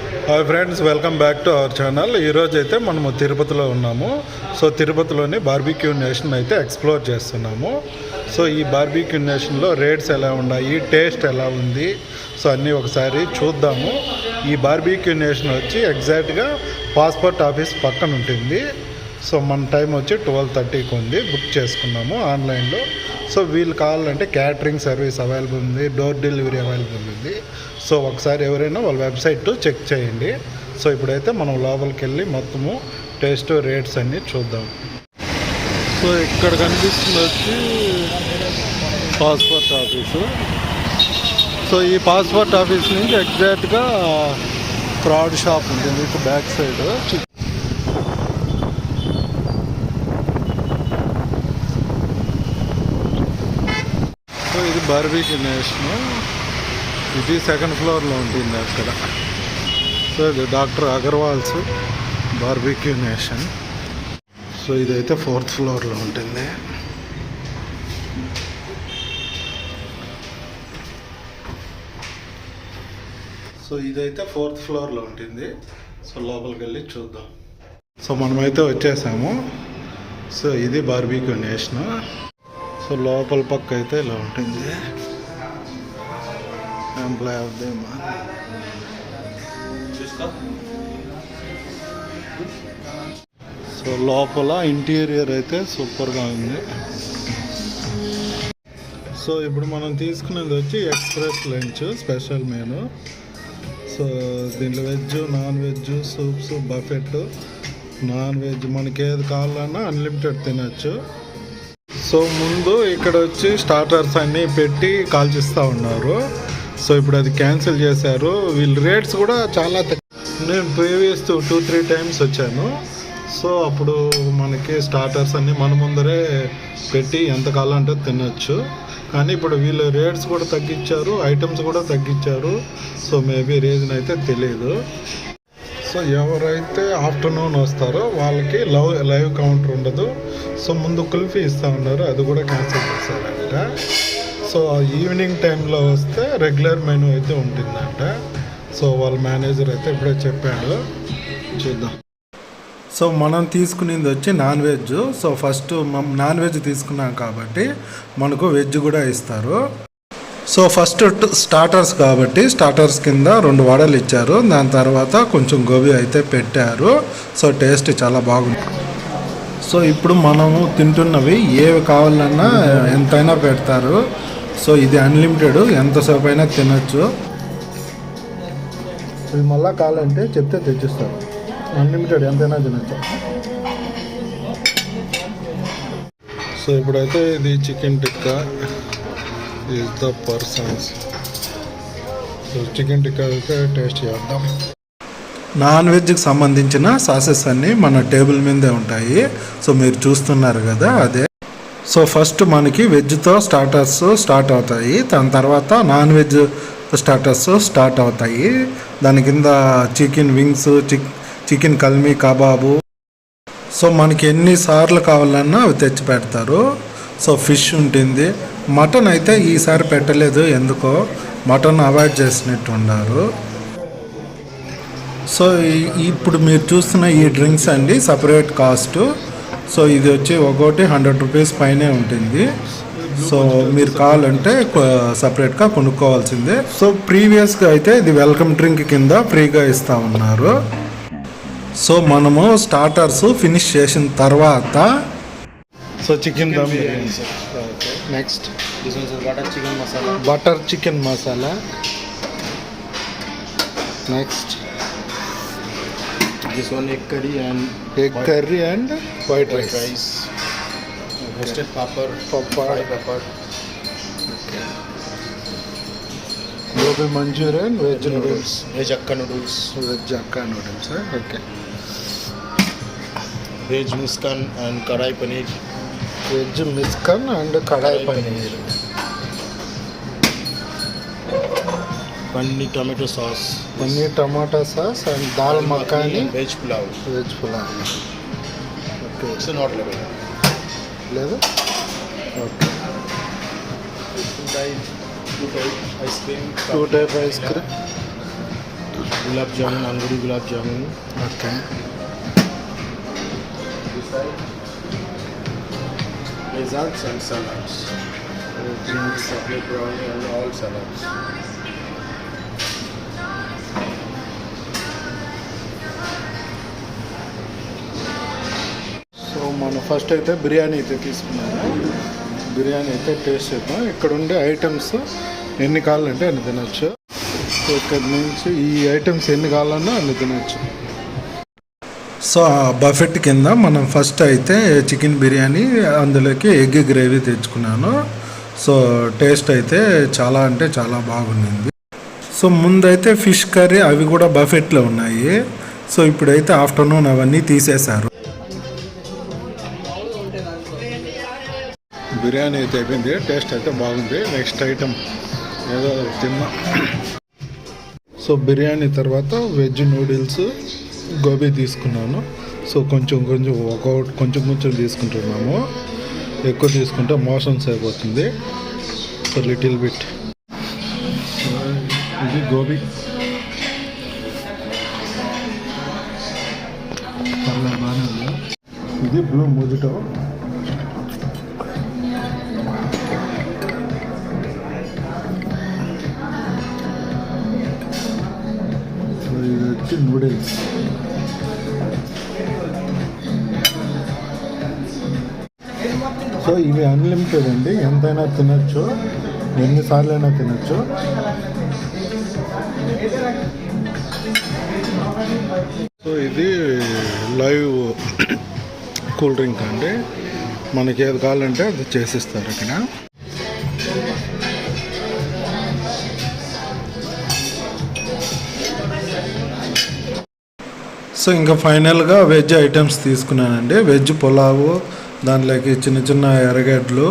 Hi friends, welcome back to our channel. ఈరోజు అయితే మనము తిరుపతిలో ఉన్నాము. సో తిరుపతిలోని బార్బిక్యూ నేషన్ అయితే ఎక్స్ప్లోర్ చేస్తున్నాము. సో ఈ బార్బిక్యూ నేషన్లో రేట్స్ ఎలా ఉన్నాయి, టేస్ట్ ఎలా ఉంది, సో అన్నీ ఒకసారి చూద్దాము. ఈ బార్బిక్యూ నేషన్ వచ్చి ఎగ్జాక్ట్గా పాస్పోర్ట్ ఆఫీస్ పక్కన ఉంటుంది. సో మన టైం వచ్చి 12:30కి ఉంది. బుక్ చేసుకున్నాము ఆన్లైన్లో. సో వీళ్ళు కావాలంటే క్యాటరింగ్ సర్వీస్ అవైలబుల్ ఉంది, డోర్ డెలివరీ అవైలబుల్ ఉంది. సో ఒకసారి ఎవరైనా వాళ్ళ వెబ్సైట్ చెక్ చేయండి. సో ఇప్పుడైతే మనం లోపలికి వెళ్ళి మొత్తము టేస్ట్ రేట్స్ అన్నీ చూద్దాం. సో ఇక్కడ కనిపిస్తుంది వచ్చి పాస్పోర్ట్ ఆఫీసు. సో ఈ పాస్పోర్ట్ ఆఫీస్ నుంచి ఎగ్జాక్ట్గా ఫ్రాడ్ షాప్ ఉంటుంది ఇటు బ్యాక్ సైడ్. సో ఇది బార్బిక్యూ నేషన్, ఇది సెకండ్ ఫ్లోర్లో ఉంటుంది అక్కడ. సో ఇది doctor Agarwal's Barbeque Nation. So ఇదైతే 4th ఫ్లోర్లో ఉంటుంది. సో ఇదైతే 4th ఫ్లోర్లో ఉంటుంది. సో లోపలికి వెళ్ళి చూద్దాం. సో మనమైతే వచ్చేసాము. సో ఇది బార్బిక్యూ నేషన్. సో లోపల పక్క అయితే ఇలా ఉంటుంది. Employee of the month. So లోపల ఇంటీరియర్ అయితే సూపర్గా ఉంది. సో ఇప్పుడు మనం తీసుకునేది వచ్చి express lunch special menu. So దీంట్లో veg, non veg, soups, buffet, non veg మనకి ఏది కావాలన్నా అన్లిమిటెడ్ తినచ్చు. సో ముందు ఇక్కడ వచ్చి స్టార్టర్స్ అన్నీ పెట్టి కాల్చిస్తూ ఉన్నారు. సో ఇప్పుడు అది క్యాన్సిల్ చేశారు. వీళ్ళ రేట్స్ కూడా చాలా నేను ప్రీవియస్ 2-3 టైమ్స్ వచ్చాను. సో అప్పుడు మనకి స్టార్టర్స్ అన్నీ మన ముందరే పెట్టి ఎంత కావాలంటే తినచ్చు. కానీ ఇప్పుడు వీళ్ళు రేట్స్ కూడా తగ్గించారు, ఐటమ్స్ కూడా తగ్గించారు. సో మేబీ రీజన్ అయితే తెలియదు. సో ఎవరైతే ఆఫ్టర్నూన్ వస్తారో వాళ్ళకి లైవ్ కౌంటర్ ఉండదు. సో ముందు కుల్ఫీ ఇస్తూ ఉన్నారు, అది కూడా క్యాన్సిల్ చేశారంట. సో ఈవినింగ్ టైంలో వస్తే రెగ్యులర్ మెనూ అయితే ఉంటుందంట. సో వాళ్ళ మేనేజర్ అయితే ఇప్పుడే చెప్పాడు, చూద్దాం. సో మనం తీసుకునేది వచ్చి non veg. So first non veg తీసుకున్నాం కాబట్టి మనకు వెజ్ కూడా ఇస్తారు. సో ఫస్ట్ స్టార్టర్స్ కాబట్టి స్టార్టర్స్ కింద 2 వడలు ఇచ్చారు. దాని తర్వాత కొంచెం గోబీ అయితే పెట్టారు. సో టేస్ట్ చాలా బాగుంది. సో ఇప్పుడు మనము తింటున్నవి ఏవి కావాలన్నా ఎంతైనా పెడతారు. సో ఇది అన్లిమిటెడ్, ఎంతసేపు అయినా తినచ్చు. ఇది మళ్ళీ కావాలంటే చెప్తే తెచ్చిస్తారు. అన్లిమిటెడ్ ఎంతైనా తినచ్చు. సో ఇప్పుడైతే ఇది chicken tikka is the persons. So chicken tikka అయితే టేస్ట్ చేద్దాం. నాన్ వెజ్కి సంబంధించిన సాసెస్ అన్నీ మన టేబుల్ మీదే ఉంటాయి. సో మీరు చూస్తున్నారు కదా, అదే. సో ఫస్ట్ మనకి వెజ్తో స్టార్టర్స్ స్టార్ట్ అవుతాయి. దాని తర్వాత నాన్ వెజ్ స్టార్టర్స్ స్టార్ట్ అవుతాయి. దాని కింద chicken wings, chicken kalmi kebab. So మనకి ఎన్నిసార్లు కావాలన్నా అవి తెచ్చి పెడతారు. సో ఫిష్ ఉంటుంది. మటన్ అయితే ఈసారి పెట్టలేదు, ఎందుకో మటన్ అవాయిడ్ చేసినట్టు ఉన్నారు. సో ఇప్పుడు మీరు చూస్తున్న ఈ డ్రింక్స్ అండి సపరేట్ కాస్ట్. సో ఇది వచ్చి ఒకటి 100 రూపీస్ పైనే ఉంటుంది. సో మీరు కావాలంటే సపరేట్గా కొనుక్కోవాల్సిందే. సో ప్రీవియస్గా అయితే ఇది వెల్కమ్ డ్రింక్ కింద ఫ్రీగా ఇస్తూ ఉన్నారు. సో మనము స్టార్టర్స్ ఫినిష్ చేసిన తర్వాత so chicken dum biryani. Next butter chicken masala. Next this one egg curry and white rice. Roasted pepper, fried pepper. Okay. Gobi Manchurian, veg noodles. Veg hakka noodles. Veg hakka noodles, okay. Veg muskan and kadai paneer. Veg muskan and kadai paneer. Paneer tomato sauce. Paneer tomato sauce and dal makhani. Veg pulao. Veg pulao. Okay. It's not level. Level? Okay. Two type ice cream. Two type ice cream. Gulab jamun, anguri gulab jamun. Okay. Desserts and salads. Drinks, chocolate brownie and all salads. So మనం first అయితే బిర్యానీ అయితే తీసుకున్నాము. బిర్యానీ అయితే taste చేద్దాం. ఇక్కడ ఉండే items ఎన్ని కావాలంటే అన్ని తినచ్చు. సో ఇక్కడ నుంచి ఈ ఐటమ్స్ ఎన్ని కావాలన్నా అన్ని తినచ్చు. సో ఆ బఫెట్ కింద మనం ఫస్ట్ అయితే చికెన్ బిర్యానీ, అందులోకి ఎగ్ గ్రేవీ తెచ్చుకున్నాను. సో టేస్ట్ అయితే చాలా అంటే చాలా బాగుంది. సో ముందైతే ఫిష్ కర్రీ అవి కూడా బఫెట్లో ఉన్నాయి. సో ఇప్పుడైతే ఆఫ్టర్నూన్ అవన్నీ తీసేశారు. బిర్యానీ అయితే అయిపోయింది. టేస్ట్ అయితే బాగుంది. నెక్స్ట్ ఐటమ్ ఏదో తిన్నా. సో బిర్యానీ తర్వాత వెజ్ నూడిల్స్, గోబీ తీసుకున్నాను. సో కొంచెం కొంచెం తీసుకుంటున్నాము. ఎక్కువ తీసుకుంటే మోషన్స్ అయిపోతుంది. So little bit. ఇది గోబీ. బాగానే ఉంది. ఇది బ్లూ మొజిటో. ఇది వచ్చి నూడిల్స్. సో ఇవి అన్లిమిటెడ్ అండి, ఎంతైనా తినచ్చు, ఎన్నిసార్లు అయినా తినచ్చు. సో ఇది లైవ్ కూల్ డ్రింక్ అండి. మనకి ఏది కావాలంటే అది చేసిస్తారు ఇక్కడ. సో ఇంకా ఫైనల్గా వెజ్ ఐటమ్స్ తీసుకున్నానండి. వెజ్ పులావు, దాంట్లోకి చిన్న చిన్న ఎర్రగడ్డలు.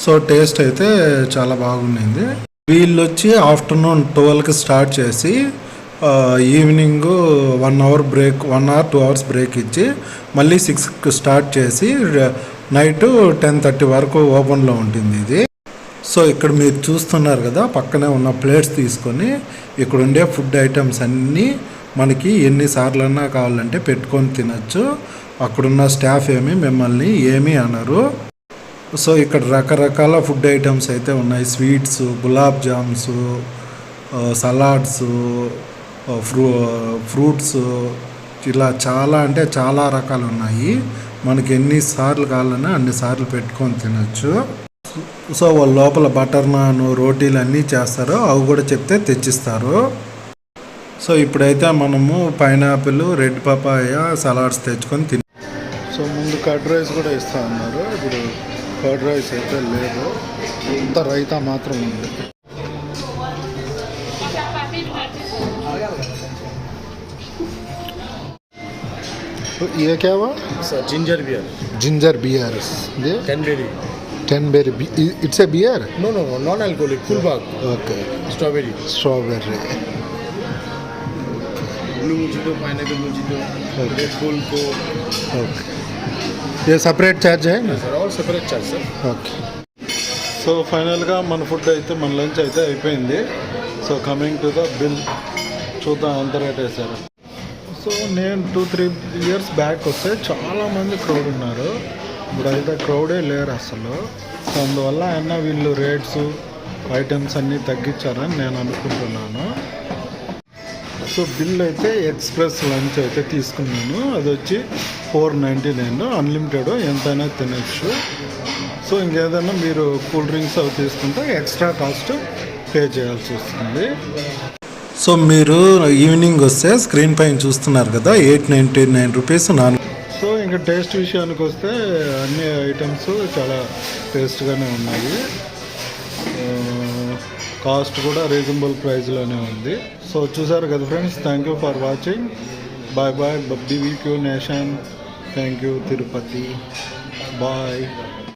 సో టేస్ట్ అయితే చాలా బాగుండింది. వీళ్ళు వచ్చి ఆఫ్టర్నూన్ 12కి స్టార్ట్ చేసి evening 1 hour break, 1 or 2 hours break ఇచ్చి మళ్ళీ 6కి స్టార్ట్ చేసి నైట్ 10:30 వరకు ఓపెన్లో ఉంటుంది ఇది. సో ఇక్కడ మీరు చూస్తున్నారు కదా, పక్కనే ఉన్న ప్లేట్స్ తీసుకొని ఇక్కడ ఉండే ఫుడ్ ఐటమ్స్ అన్నీ మనకి ఎన్నిసార్లన్నా కావాలంటే పెట్టుకొని తినచ్చు. అక్కడున్న స్టాఫ్ మిమ్మల్ని ఏమీ అనరు. సో ఇక్కడ రకరకాల ఫుడ్ ఐటమ్స్ అయితే ఉన్నాయి. Sweets, gulab jams, salads, fruits, ఇలా చాలా అంటే చాలా రకాలు ఉన్నాయి. మనకి ఎన్నిసార్లు కావాలన్నా అన్నిసార్లు పెట్టుకొని తినచ్చు. సో వాళ్ళ లోపల బటర్ నాన్, రోటీలు అన్నీ చేస్తారు. అవి కూడా చెప్తే తెచ్చిస్తారు. సో ఇప్పుడైతే మనము పైనాపిల్, రెడ్ పపాయ, సలాడ్స్ తెచ్చుకొని తిని. సో ముందు కర్డ్ రైస్ కూడా ఇస్తా అన్నారు. ఇప్పుడు కర్డ్ రైస్ అయితే లేదు, ఇంత రైతా మాత్రం ఉంది. ये क्या हुआ? Sir, ginger beer. Ginger beer. Cranberry. 10-berry. It's a beer? No, non-alcoholic. Full bag. Okay. Strawberry. Blue mojito, pineapple mojito. Okay. Red Bull, Coke. Okay. ये separate charge है ना? Sir, all separate charge, sir. Okay. So ఫైనల్గా మన food అయితే, మన lunch అయితే అయిపోయింది. So coming to the bill చూద్దాం ఎంత రేట్ వేసారు. సో నేను 2-3 years బ్యాక్ వస్తే చాలామంది క్రౌడ్ ఉన్నారు. ఇప్పుడైతే క్రౌడే లేరు అసలు. సో అందువల్ల అయినా వీళ్ళు రేట్స్, ఐటమ్స్ అన్నీ తగ్గించారని నేను అనుకుంటున్నాను. సో బిల్ అయితే ఎక్స్ప్రెస్ లంచ్ అయితే తీసుకున్నాను. అది వచ్చి 499, అన్లిమిటెడ్, ఎంతైనా తినచ్చు. సో ఇంకేదైనా మీరు కూల్ డ్రింక్స్ అవి తీసుకుంటే ఎక్స్ట్రా కాస్ట్ పే చేయాల్సి వస్తుంది. సో మీరు ఈవినింగ్ వస్తే స్క్రీన్ పైన చూస్తున్నారు కదా, 899 రూపీస్ నాన్. సో ఇంకా టేస్ట్ విషయానికి వస్తే అన్ని ఐటమ్స్ చాలా టేస్ట్గానే ఉన్నాయి. కాస్ట్ కూడా రీజనబుల్ ప్రైస్లోనే ఉంది. సో చూసారు కదా friends, thank you for watching. Bye bye BBQ Nation. Thank you Tirupati. Bye.